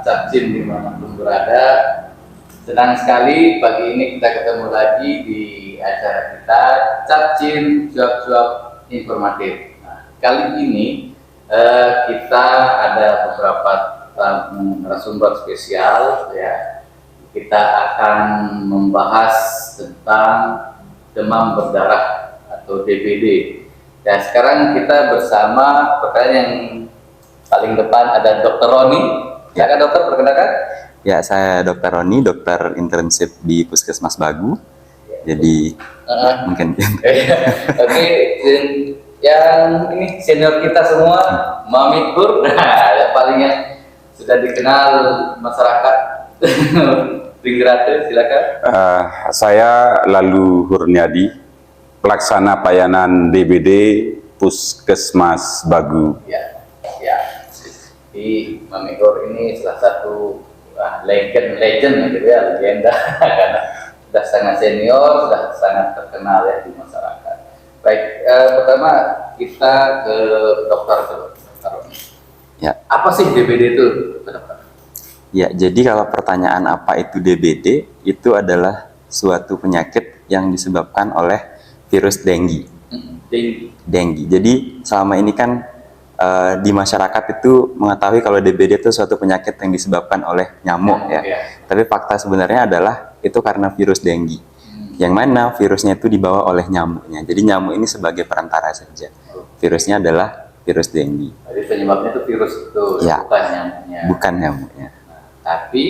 Capcin dimanapun berada. Senang sekali pagi ini kita ketemu lagi di acara kita Capcin Cuap-Cuap Informatif. Nah, kali ini kita ada beberapa narasumber spesial ya. Kita akan membahas tentang demam berdarah atau DBD. Ya, sekarang kita bersama pertanyaan yang paling depan ada Dr. Roni. Silakan dokter, perkenalkan. Ya, saya Dr. Roni, dokter internship di Puskesmas Bagu. Jadi mungkin. Oke, yang ini senior kita semua, Mami Pur, yang paling yang sudah dikenal masyarakat. Ringgrate, silakan. Saya Lalu Hurniadi, pelaksana pelayanan DBD Puskesmas Bagu. Ya. Di Mami Pur ini salah satu legend gitu ya, legenda karena sudah sangat senior, sudah sangat terkenal ya di masyarakat. Baik, pertama kita ke dokter dulu. Ya. Apa sih DBD itu, dokter? Ya, jadi kalau pertanyaan apa itu DBD, itu adalah suatu penyakit yang disebabkan oleh virus dengue. Dengue. Jadi selama ini kan di masyarakat itu mengetahui kalau DBD itu suatu penyakit yang disebabkan oleh nyamuk ya. Tapi fakta sebenarnya adalah itu karena virus dengue. Yang mana virusnya itu dibawa oleh nyamuknya. Jadi nyamuk ini sebagai perantara saja. Virusnya adalah virus dengue. Jadi penyebabnya itu virus itu, ya, bukan nyamuknya. Bukan nyamuknya. Tapi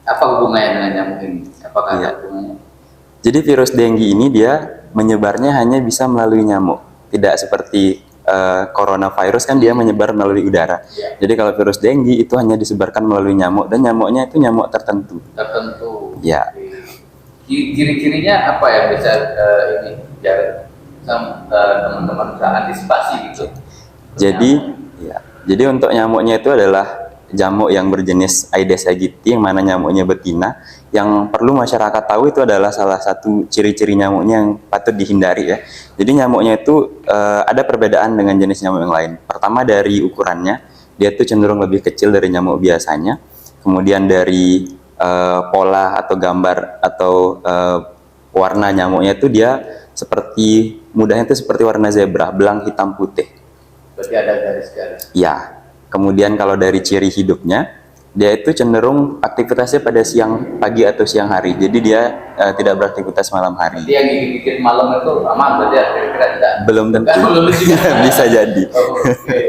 apa hubungannya dengan nyamuk ini? Apakah ada hubungannya? Jadi virus dengue ini dia menyebarnya hanya bisa melalui nyamuk. Tidak seperti coronavirus kan dia menyebar melalui udara. Ya. Jadi kalau virus dengue itu hanya disebarkan melalui nyamuk dan nyamuknya itu nyamuk tertentu. Ya. Ciri-cirinya apa ya bisa ini biar teman-teman bisa antisipasi gitu. Jadi untuk nyamuknya itu adalah jamuk yang berjenis Aedes aegypti, yang mana nyamuknya betina. Yang perlu masyarakat tahu itu adalah salah satu ciri-ciri nyamuknya yang patut dihindari ya. Jadi nyamuknya itu ada perbedaan dengan jenis nyamuk yang lain. Pertama dari ukurannya, dia itu cenderung lebih kecil dari nyamuk biasanya. Kemudian dari pola atau gambar atau warna nyamuknya itu dia seperti, mudahnya itu seperti warna zebra, belang hitam putih. Berarti ada garis-garis. Ya. Kemudian kalau dari ciri hidupnya, dia itu cenderung aktivitasnya pada siang pagi atau siang hari. Jadi dia tidak beraktivitas malam hari. Jadi yang gigit-gigit malam itu aman berarti ya, kira-kira tidak? Belum tentu. Bisa jadi. Oke.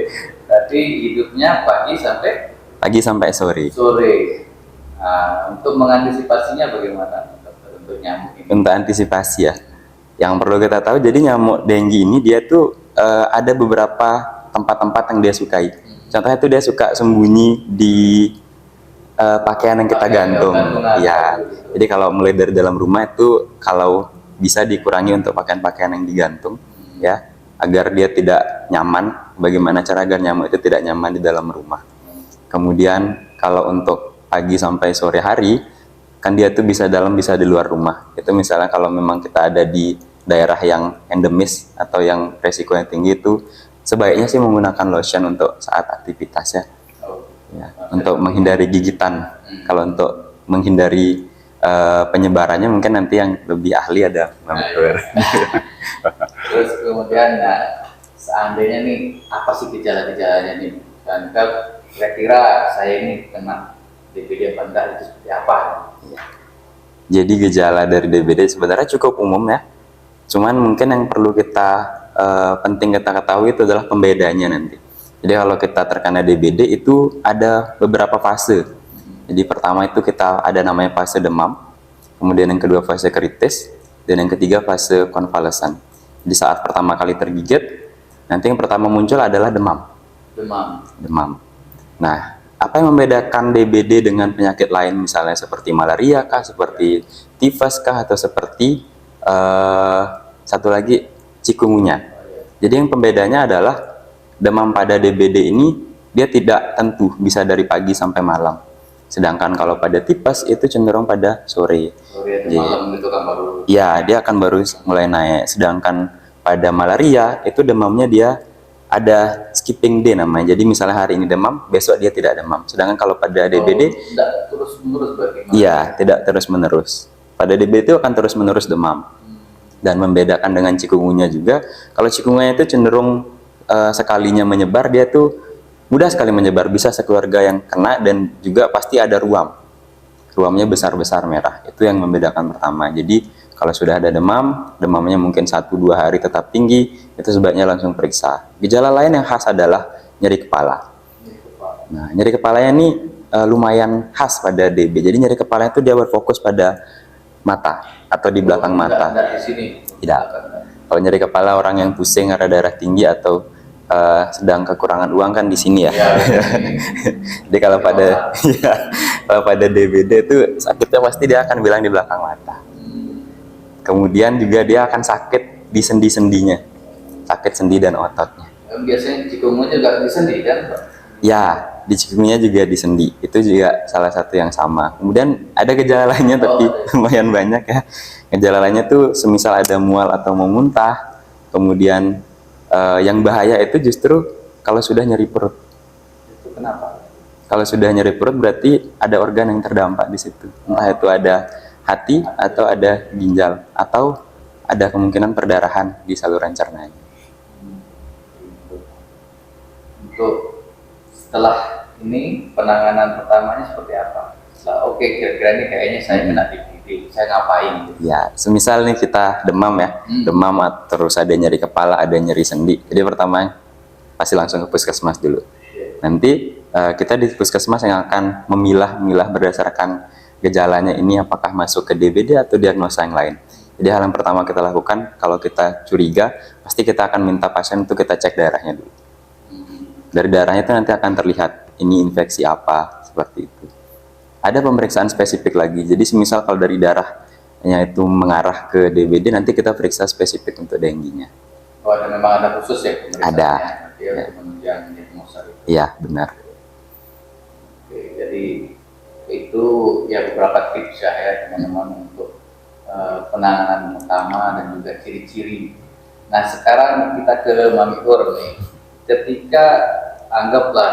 Berarti hidupnya pagi sampai sore. Nah, untuk mengantisipasinya bagaimana untuk nyamuk ini? Untuk antisipasi ya, yang perlu kita tahu, jadi nyamuk dengue ini dia tuh ada beberapa tempat-tempat yang dia sukai. Contohnya itu dia suka sembunyi di pakaian yang kita gantung. Ya, jadi kalau mulai dari dalam rumah itu kalau bisa dikurangi untuk pakaian-pakaian yang digantung, ya, agar dia tidak nyaman. Bagaimana cara agar nyamuk itu tidak nyaman di dalam rumah? Kemudian kalau untuk pagi sampai sore hari, kan dia tuh bisa dalam bisa di luar rumah. Itu misalnya kalau memang kita ada di daerah yang endemis atau yang resikonya tinggi itu, sebaiknya sih menggunakan lotion untuk saat aktivitasnya, ya, untuk menghindari gigitan. Kalau untuk menghindari penyebarannya mungkin nanti yang lebih ahli ada. Terus kemudian, seandainya nih apa sih gejala-gejalanya nih? Dan kira-kira saya ini kena DBD apa enggak, itu seperti apa? Jadi gejala dari DBD sebenarnya cukup umum ya. Cuman mungkin yang perlu kita penting kita ketahui itu adalah pembedanya nanti. Jadi kalau kita terkena DBD itu ada beberapa fase. Jadi pertama itu kita ada namanya fase demam, kemudian yang kedua fase kritis, dan yang ketiga fase konvalesan. Di saat pertama kali tergigit, nanti yang pertama muncul adalah demam. Nah, apa yang membedakan DBD dengan penyakit lain misalnya seperti malaria kah, seperti tifus kah, atau seperti satu lagi cikungunya. Jadi yang pembedanya adalah demam pada DBD ini dia tidak tentu, bisa dari pagi sampai malam. Sedangkan kalau pada tipes itu cenderung pada sore. Malam itu kan baru. Ya, dia akan baru mulai naik. Sedangkan pada malaria itu demamnya dia ada skipping day namanya. Jadi misalnya hari ini demam, besok dia tidak demam. Sedangkan kalau pada DBD, tidak terus menerus berarti? iya, tidak terus menerus. Pada DBD itu akan terus menerus demam. Dan membedakan dengan chikungunya juga, kalau chikungunya itu cenderung sekalinya menyebar, dia tuh mudah sekali menyebar, bisa sekeluarga yang kena dan juga pasti ada ruam. Ruamnya besar-besar merah. Itu yang membedakan pertama. Jadi kalau sudah ada demam, demamnya mungkin 1-2 hari tetap tinggi, itu sebaiknya langsung periksa. Gejala lain yang khas adalah nyeri kepala. Nah, nyeri kepalanya ini lumayan khas pada DB. Jadi nyeri kepalanya itu dia berfokus pada mata atau di belakang mata. Tidak di sini? Tidak. Kalau nyeri kepala orang yang pusing karena darah tinggi atau sedang kekurangan uang kan di sini ya. Jadi kalau pada kalau pada DBD itu sakitnya pasti dia akan bilang di belakang mata. Kemudian juga dia akan sakit di sendi-sendinya, sakit sendi dan ototnya. Biasanya chikungunya juga di sendi kan, Pak? Ya, di chikungunya juga di sendi. Itu juga salah satu yang sama. Kemudian ada gejala lainnya tapi lumayan banyak ya. Gejala lainnya tuh semisal ada mual atau mau muntah. Kemudian yang bahaya itu justru kalau sudah nyeri perut. Itu kenapa? Kalau sudah nyeri perut berarti ada organ yang terdampak di situ. Entah itu ada hati atau ada ginjal atau ada kemungkinan perdarahan di saluran cernanya. Untuk setelah ini penanganan pertamanya seperti apa? Setelah, oke, kira-kira ini kayaknya saya kena DBD, saya ngapain? Ya, semisal nih kita demam ya, demam terus ada nyeri kepala, ada nyeri sendi. Jadi pertama pasti langsung ke puskesmas dulu. Nanti kita di puskesmas yang akan memilah berdasarkan gejalanya ini apakah masuk ke DBD atau diagnosa yang lain. Jadi hal yang pertama kita lakukan kalau kita curiga, pasti kita akan minta pasien untuk kita cek darahnya dulu. Dari darahnya itu nanti akan terlihat ini infeksi apa, seperti itu. Ada pemeriksaan spesifik lagi. Jadi semisal kalau dari darahnya itu mengarah ke DBD, nanti kita periksa spesifik untuk dengue-nya. Oh, ada memang ada khusus ya pemeriksaannya? Ada. Dia untuk menunjang diagnosa itu. Iya, benar. Oke, jadi itu ya beberapa tips ya teman-teman untuk penanganan pertama dan juga ciri-ciri. Nah, sekarang kita ke Mami Ur nih. Ketika anggaplah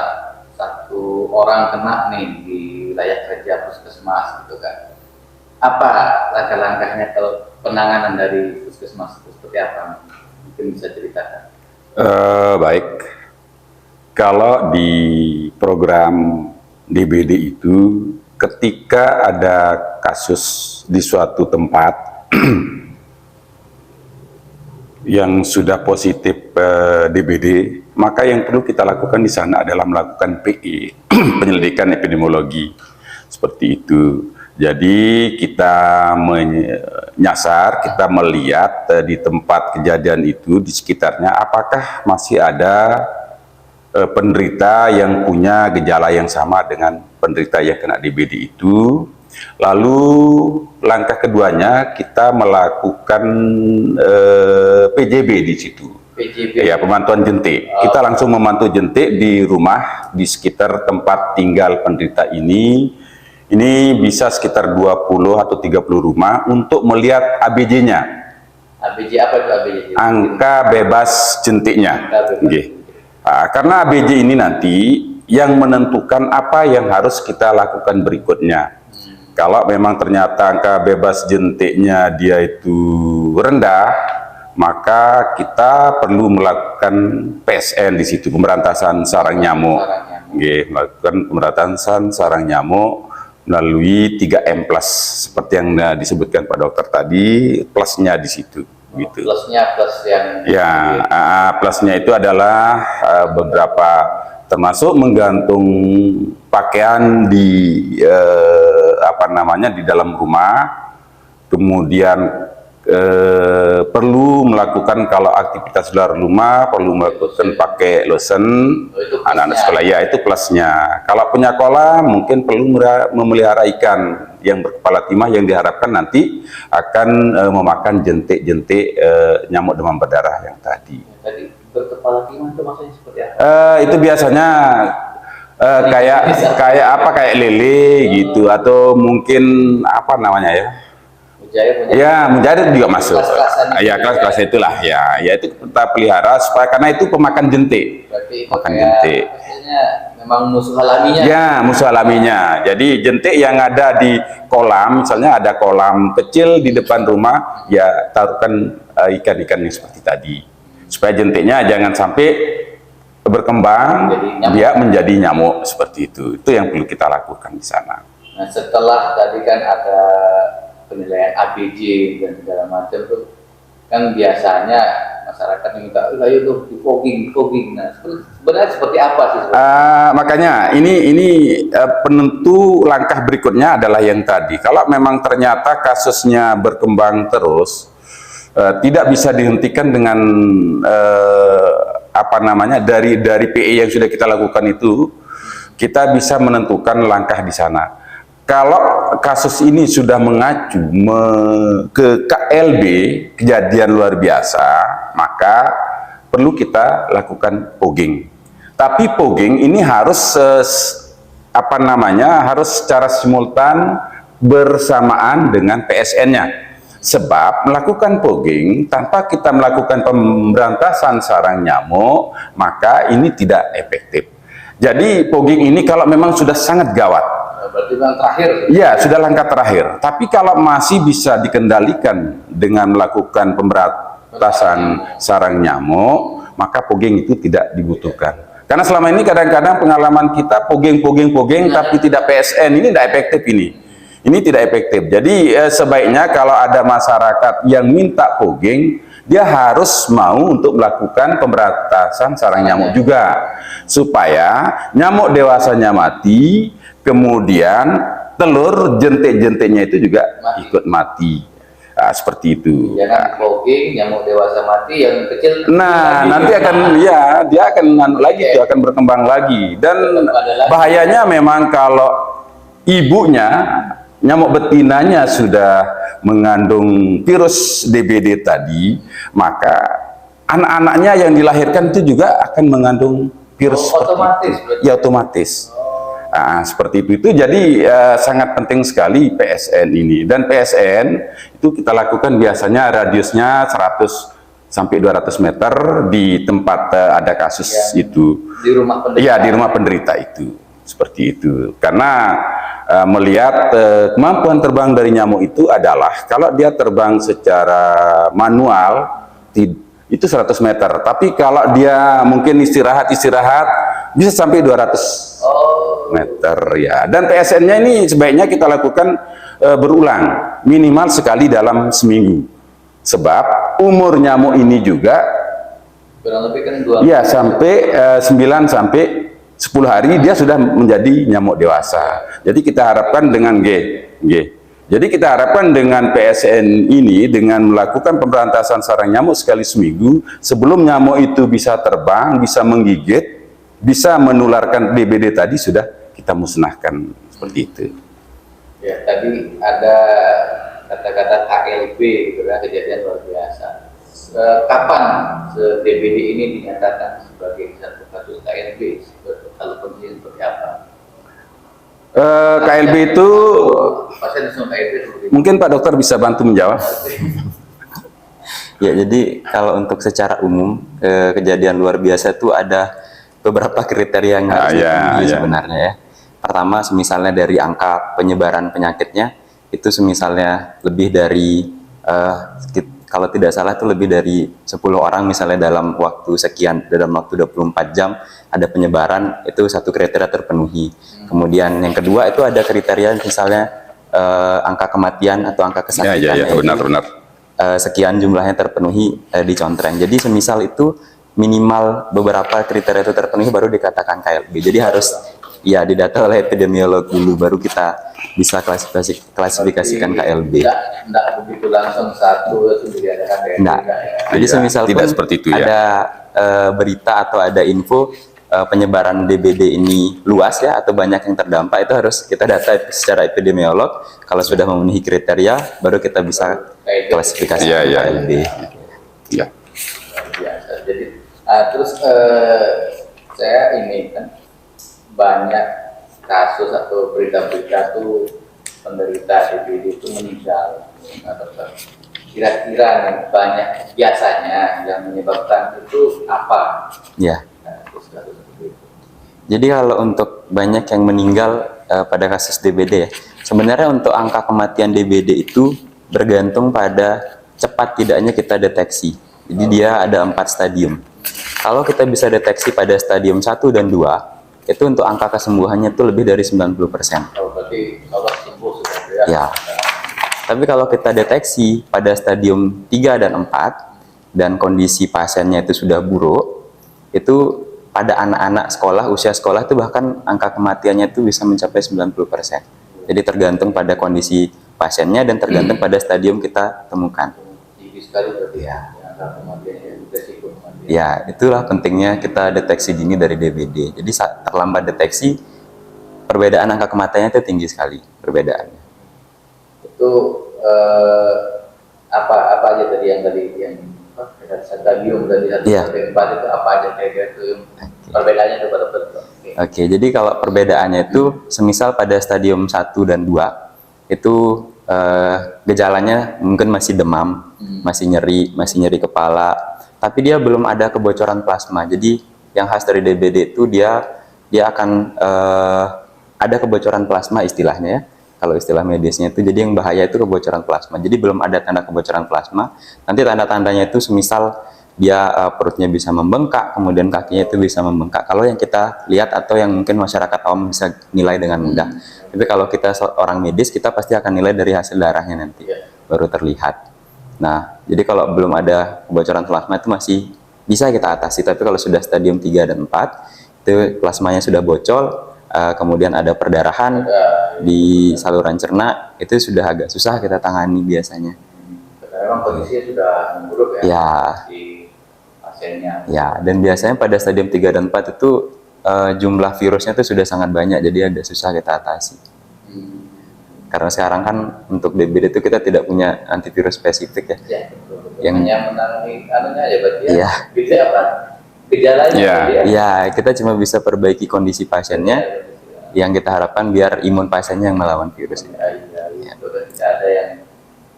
satu orang kena nih di wilayah kerja puskesmas gitu kan, apa langkah-langkahnya kalau penanganan dari puskesmas itu seperti apa? Mungkin bisa ceritakan. Baik, kalau di program DBD itu ketika ada kasus di suatu tempat yang sudah positif DBD, maka yang perlu kita lakukan di sana adalah melakukan PE, penyelidikan epidemiologi, seperti itu. Jadi kita menyasar, kita melihat di tempat kejadian itu, di sekitarnya, apakah masih ada penderita yang punya gejala yang sama dengan penderita yang kena DBD itu. Lalu langkah keduanya kita melakukan PJB di situ. PJB. Ya, pemantauan jentik. Kita langsung memantau jentik di rumah, di sekitar tempat tinggal penderita ini. Ini bisa sekitar 20 atau 30 rumah untuk melihat ABJ-nya. ABJ apa itu ABJ? Angka bebas jentiknya. Bebas. Karena ABJ ini nanti yang menentukan apa yang harus kita lakukan berikutnya. Kalau memang ternyata angka bebas jentiknya dia itu rendah, maka kita perlu melakukan PSN di situ, pemberantasan sarang nyamuk. Melakukan pemberantasan sarang nyamuk melalui 3M plus seperti yang disebutkan Pak Dokter tadi, plusnya di situ. Gitu. Plusnya plus yang ya, plusnya itu adalah beberapa, termasuk menggantung pakaian di di dalam rumah, kemudian perlu melakukan kalau aktivitas luar rumah perlu melakukan pakai lotion anak-anak sekolah, ya itu plusnya. Kalau punya kolam mungkin perlu memelihara ikan yang berkepala timah yang diharapkan nanti akan memakan jentik-jentik nyamuk demam berdarah yang tadi. Tadi berkepala timah itu maksudnya seperti apa? Itu biasanya kayak lele gitu, atau mungkin apa namanya ya? Mujair Ya, mujair juga masuk. Kelas-kelasan itu Ya, kelas-kelas itulah ya. Ya itu kita pelihara supaya karena itu pemakan jentik. berarti itu Makan kayak jentik. maksudnya memang musuh alaminya. Ya, musuh alaminya. Jadi jentik yang ada di kolam, misalnya ada kolam kecil di depan rumah, ya taruhkan ikan-ikan yang seperti tadi. Supaya jentiknya jangan sampai berkembang, dia menjadi nyamuk seperti itu. Itu yang perlu kita lakukan di sana. Nah, setelah tadi kan ada penilaian ABJ dan segala macam tuh, kan biasanya masyarakat minta, ayo dong di fogging. Nah, sebenarnya seperti apa sih? Makanya ini penentu langkah berikutnya adalah yang tadi. Kalau memang ternyata kasusnya berkembang terus, tidak bisa dihentikan dengan dari PE yang sudah kita lakukan itu, kita bisa menentukan langkah di sana. Kalau kasus ini sudah mengacu ke KLB, kejadian luar biasa, maka perlu kita lakukan fogging. Tapi fogging ini harus harus secara simultan bersamaan dengan PSN-nya. Sebab melakukan fogging tanpa kita melakukan pemberantasan sarang nyamuk, maka ini tidak efektif. Jadi fogging ini kalau memang sudah sangat gawat, berarti yang terakhir. Ya, sudah langkah terakhir. Tapi kalau masih bisa dikendalikan dengan melakukan pemberantasan sarang nyamuk, maka fogging itu tidak dibutuhkan. Karena selama ini kadang-kadang pengalaman kita fogging, tapi tidak PSN, ini tidak efektif ini. Ini tidak efektif. Jadi sebaiknya kalau ada masyarakat yang minta fogging, dia harus mau untuk melakukan pemberantasan sarang nyamuk juga, supaya nyamuk dewasanya mati, kemudian telur jentik-jentiknya itu juga ikut mati. Nah, seperti itu. Jangan fogging, nyamuk dewasa mati, yang kecil. Nah, nanti akan dia akan lagi, dia akan berkembang lagi. Dan bahayanya memang kalau ibunya, nyamuk betinanya sudah mengandung virus DBD tadi, maka anak-anaknya yang dilahirkan itu juga akan mengandung virus otomatis. Ya, otomatis. Nah, seperti itu. Jadi sangat penting sekali PSN ini. Dan PSN itu kita lakukan biasanya radiusnya 100 sampai 200 meter di tempat ada kasus itu. Di rumah penderita. Iya, di rumah penderita itu. Seperti itu. Karena melihat kemampuan terbang dari nyamuk itu adalah kalau dia terbang secara manual itu 100 meter. Tapi kalau dia mungkin istirahat bisa sampai 200 meter ya. Dan PSN-nya ini sebaiknya kita lakukan berulang, minimal sekali dalam seminggu. Sebab umur nyamuk ini juga kurang lebih kan sampai 9 sampai 10 hari dia sudah menjadi nyamuk dewasa. Jadi kita harapkan dengan Jadi kita harapkan dengan PSN ini, dengan melakukan pemberantasan sarang nyamuk sekali seminggu, sebelum nyamuk itu bisa terbang, bisa menggigit, bisa menularkan DBD tadi, sudah kita musnahkan seperti itu. Ya, tadi ada kata-kata KLB gitu kan, kejadian luar biasa. Kapan DBD ini dinyatakan sebagai satu kasus KLB? Kalau kondisi seperti apa? KLB itu KLB mungkin Pak Dokter bisa bantu menjawab. Ya, jadi kalau untuk secara umum kejadian luar biasa itu ada beberapa kriteria yang harus dipenuhi sebenarnya ya. Pertama, misalnya dari angka penyebaran penyakitnya itu misalnya lebih dari kalau tidak salah itu lebih dari 10 orang misalnya dalam waktu sekian, dalam waktu 24 jam ada penyebaran, itu satu kriteria terpenuhi. Kemudian yang kedua itu ada kriteria misalnya angka kematian atau angka kesakitan. Benar. Sekian jumlahnya terpenuhi di contreng. Jadi semisal itu minimal beberapa kriteria itu terpenuhi baru dikatakan KLB. Jadi harus didata oleh epidemiolog dulu, baru kita bisa klasifikasikan KLB. Tidak begitu langsung satu itu diadakan KLB. Nah, jadi semisal tidak seperti itu ada berita atau ada info penyebaran DBD ini luas ya atau banyak yang terdampak, itu harus kita data secara epidemiolog. Kalau sudah memenuhi kriteria baru kita bisa klasifikasi KLB. Ya. Biasa. Jadi terus saya ini kan banyak kasus atau berita-berita tuh penderita DBD itu meninggal. Nah, dokter, kira-kira nih, banyak biasanya yang menyebabkan itu apa? Ya. Nah, kasus seperti itu. Jadi kalau untuk banyak yang meninggal pada kasus DBD ya, sebenarnya untuk angka kematian DBD itu bergantung pada cepat tidaknya kita deteksi. Jadi dia ada 4 stadium. Kalau kita bisa deteksi pada stadium 1 dan 2, itu untuk angka kesembuhannya itu lebih dari 90%. Oh, berarti Allah sembuh sudah ya? Ya. Tapi kalau kita deteksi pada stadium 3 dan 4 dan kondisi pasiennya itu sudah buruk, itu pada anak-anak sekolah, usia sekolah itu bahkan angka kematiannya itu bisa mencapai 90%. Jadi tergantung pada kondisi pasiennya dan tergantung pada stadium kita temukan. Tinggi sekali berarti ya, angka kematiannya, resiko kematian. Ya, itulah pentingnya kita deteksi dini dari DBD. Jadi saat terlambat deteksi, perbedaan angka kematiannya itu tinggi sekali perbedaannya. Itu apa aja tadi yang stadium dari 1 Iya. sampai 4 itu apa aja kira-kira itu perbedaannya itu betul. Oke, jadi kalau perbedaannya itu semisal pada stadium 1 dan 2 itu gejalanya mungkin masih demam, masih nyeri kepala, tapi dia belum ada kebocoran plasma. Jadi yang khas dari DBD itu dia akan ada kebocoran plasma istilahnya ya. Kalau istilah medisnya itu, jadi yang bahaya itu kebocoran plasma. Jadi belum ada tanda kebocoran plasma. Nanti tanda-tandanya itu semisal dia perutnya bisa membengkak, kemudian kakinya itu bisa membengkak. Kalau yang kita lihat atau yang mungkin masyarakat awam bisa nilai dengan mudah. Tapi kalau kita seorang medis, kita pasti akan nilai dari hasil darahnya nanti, baru terlihat. Nah, jadi kalau belum ada kebocoran plasma itu masih bisa kita atasi. Tapi kalau sudah stadium 3 dan 4, itu plasmanya sudah bocor, kemudian ada perdarahan di saluran cerna, itu sudah agak susah kita tangani biasanya. Karena memang kondisinya sudah memburuk ya, Ya. di pasiennya. Ya, dan biasanya pada stadium 3 dan 4 itu jumlah virusnya itu sudah sangat banyak, jadi agak susah kita atasi. Karena sekarang kan untuk DBD itu kita tidak punya antivirus spesifik ya. Ya, betul. Yang hanya menangani anunya aja berarti ya. Iya. Bisa apa? Gejalanya Iya. berarti ya. Ya, kita cuma bisa perbaiki kondisi pasiennya, yang kita harapkan biar imun pasiennya yang melawan virus. Iya. Tidak ada yang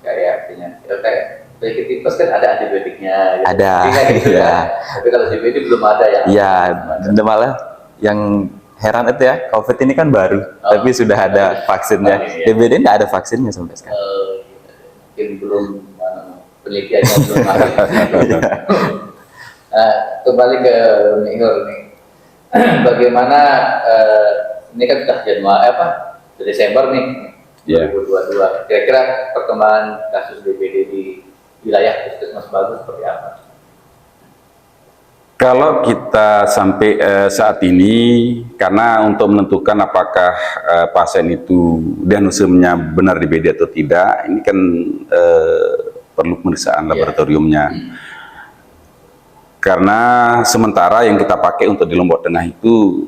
kayak penyakit tipes kan ada antibiotiknya. Gitu. Ada, Kan gitu iya. ya. Tapi kalau DBD belum ada yang. Ya, dan malah yang heran itu ya, COVID ini kan baru, tapi sudah ada vaksinnya. Iya. DBD tidak ada vaksinnya sampai sekarang. Mungkin belum penelitiannya belum ada. Kembali ke Mihur nih. Bagaimana ini kan sudah Januari Desember nih, Iya. 2022. Kira-kira perkembangan kasus DBD di wilayah Puskesmas Bagus seperti apa? Kalau kita sampai saat ini, karena untuk menentukan apakah pasien itu diagnosisnya benar DBD atau tidak, ini kan perlu pemeriksaan laboratoriumnya. Karena sementara yang kita pakai untuk di Lombok Tengah itu,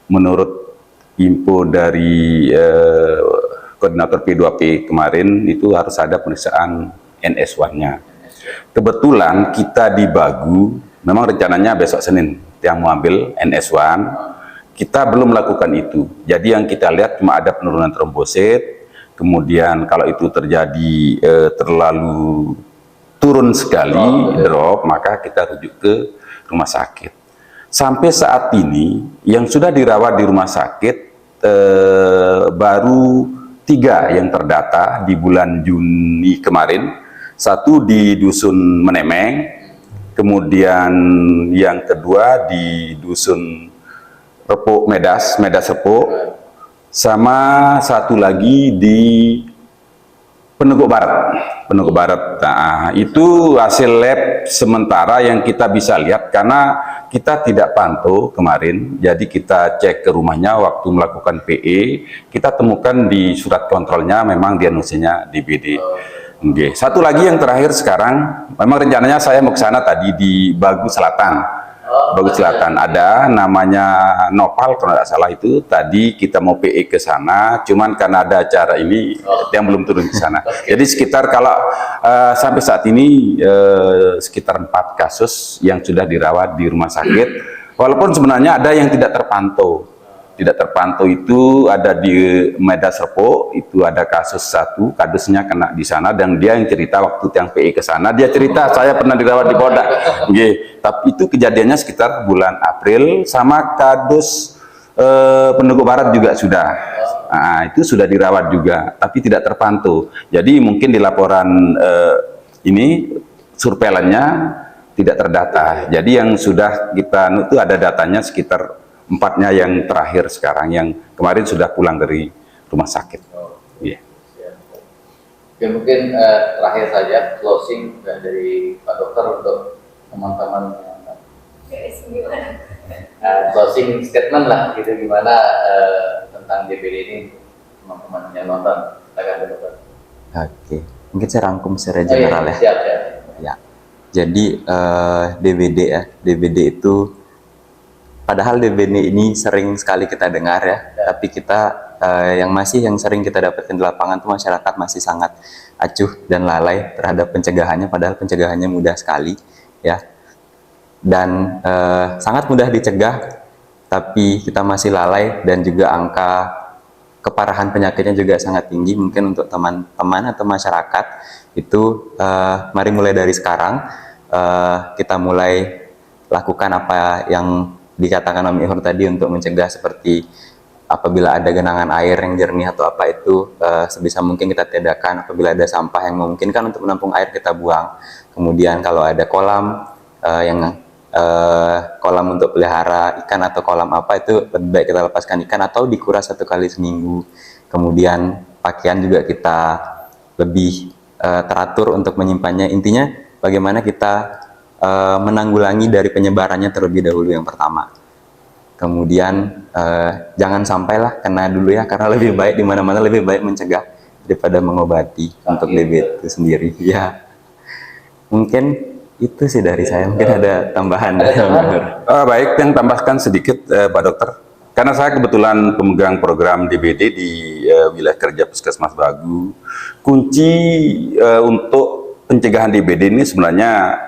menurut info dari koordinator P2P kemarin, itu harus ada pemeriksaan NS1-nya. Kebetulan kita di Bagu, memang rencananya besok Senin yang mau ambil NS1, kita belum melakukan itu. Jadi yang kita lihat cuma ada penurunan trombosit, kemudian kalau itu terjadi terlalu turun sekali, drop, maka kita rujuk ke rumah sakit. Sampai saat ini yang sudah dirawat di rumah sakit baru 3 yang terdata di bulan Juni kemarin. 1 di Dusun Menemeng, kemudian yang kedua di Dusun Repuk Medas Repuk, sama 1 lagi di Peneguk Barat. Nah, itu hasil lab sementara yang kita bisa lihat karena kita tidak pantau kemarin. Jadi kita cek ke rumahnya waktu melakukan PE, kita temukan di surat kontrolnya memang diagnosisnya DBD. Oke. 1 lagi yang terakhir sekarang, memang rencananya saya mau ke sana tadi di Bagus Selatan. Bagus Selatan ada namanya Nopal kalau tidak salah itu. Tadi kita mau PE ke sana, cuman karena ada acara ini yang belum turun ke sana. Jadi sekitar kalau sampai saat ini sekitar 4 kasus yang sudah dirawat di rumah sakit. Walaupun sebenarnya ada yang tidak terpantau. tidak terpantau itu ada di Medan Serpong, itu ada kasus satu, kadusnya kena di sana, dan dia yang cerita waktu yang PI ke sana, dia cerita saya pernah dirawat di Polda. Tapi itu kejadiannya sekitar bulan April, sama kadus Pendopo Barat juga sudah. Nah, itu sudah dirawat juga, tapi tidak terpantau. Jadi mungkin di laporan ini surveilannya tidak terdata. Jadi yang sudah kita itu ada datanya sekitar 4-nya yang terakhir sekarang, yang kemarin sudah pulang dari rumah sakit. Oke, mungkin terakhir saja closing dari Pak Dokter untuk teman-teman. Closing statement lah, gitu, gimana tentang DBD ini teman-teman yang nonton. Oke, mungkin saya rangkum secara general ya. Siap. Ya, jadi DBD itu, padahal DBD ini sering sekali kita dengar ya, tapi kita yang sering kita dapatkan di lapangan tuh masyarakat masih sangat acuh dan lalai terhadap pencegahannya, padahal pencegahannya mudah sekali ya, dan sangat mudah dicegah, tapi kita masih lalai, dan juga angka keparahan penyakitnya juga sangat tinggi. Mungkin untuk teman-teman atau masyarakat itu mari mulai dari sekarang kita mulai lakukan apa yang dikatakan Om Ihor tadi untuk mencegah, seperti apabila ada genangan air yang jernih atau apa itu sebisa mungkin kita tiadakan. Apabila ada sampah yang memungkinkan untuk menampung air, kita buang. Kemudian kalau ada kolam kolam untuk pelihara ikan atau kolam apa, itu lebih baik kita lepaskan ikan atau dikuras 1 kali seminggu. Kemudian pakaian juga kita lebih teratur untuk menyimpannya. Intinya bagaimana kita menanggulangi dari penyebarannya terlebih dahulu yang pertama. Kemudian jangan sampailah kena dulu ya, karena lebih baik di mana-mana lebih baik mencegah daripada mengobati untuk DBD itu sendiri. Ya, mungkin itu sih dari saya. Mungkin ada tambahan. Baik, yang tambahkan sedikit Pak Dokter. Karena saya kebetulan pemegang program DBD di wilayah kerja Puskesmas Bagu. Kunci untuk pencegahan DBD ini sebenarnya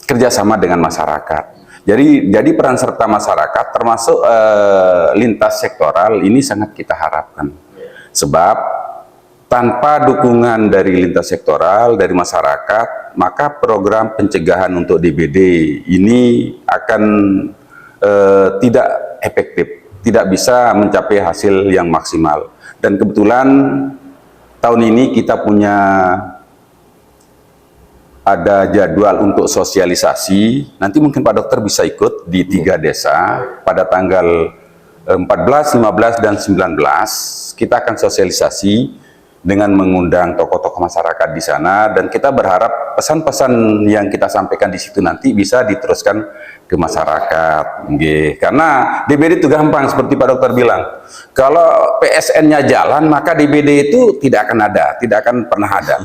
kerjasama dengan masyarakat. Jadi peran serta masyarakat termasuk lintas sektoral ini sangat kita harapkan. Sebab tanpa dukungan dari lintas sektoral, dari masyarakat, maka program pencegahan untuk DBD ini akan tidak efektif, tidak bisa mencapai hasil yang maksimal. Dan kebetulan tahun ini kita punya ada jadwal untuk sosialisasi. Nanti mungkin Pak Dokter bisa ikut di 3 desa pada tanggal 14, 15, dan 19. Kita akan sosialisasi dengan mengundang tokoh-tokoh masyarakat di sana, dan kita berharap pesan-pesan yang kita sampaikan di situ nanti bisa diteruskan ke masyarakat. Karena DBD itu gampang, seperti Pak Dokter bilang. Kalau PSN-nya jalan, maka DBD itu tidak akan ada, tidak akan pernah ada.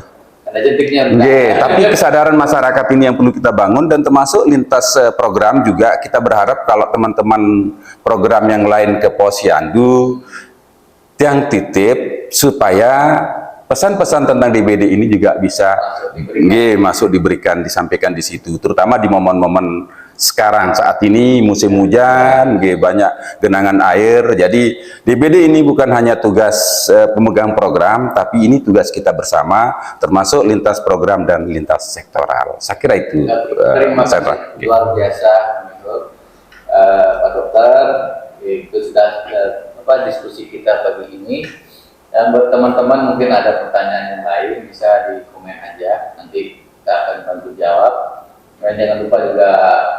Tapi kesadaran masyarakat ini yang perlu kita bangun, dan termasuk lintas program juga. Kita berharap kalau teman-teman program yang lain ke Posyandu, yang titip, supaya pesan-pesan tentang DBD ini juga bisa masuk diberikan, disampaikan di situ, terutama di momen-momen sekarang saat ini musim hujan, banyak genangan air. Jadi DBD ini bukan hanya tugas pemegang program, tapi ini tugas kita bersama, termasuk lintas program dan lintas sektoral. Saya kira itu. Terima kasih luar biasa, Pak Dokter. Itu sudah diskusi kita pagi ini. Dan buat teman-teman mungkin ada pertanyaan yang lain, bisa di komen aja, nanti kita akan bantu jawab. Dan jangan lupa juga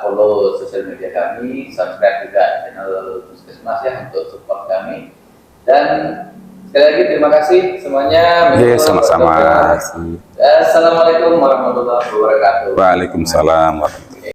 follow sosial media kami, subscribe juga channel Puskesmas ya untuk support kami. Dan sekali lagi terima kasih semuanya. Sama-sama. Assalamualaikum warahmatullahi wabarakatuh. Waalaikumsalam warahmatullahi wabarakatuh.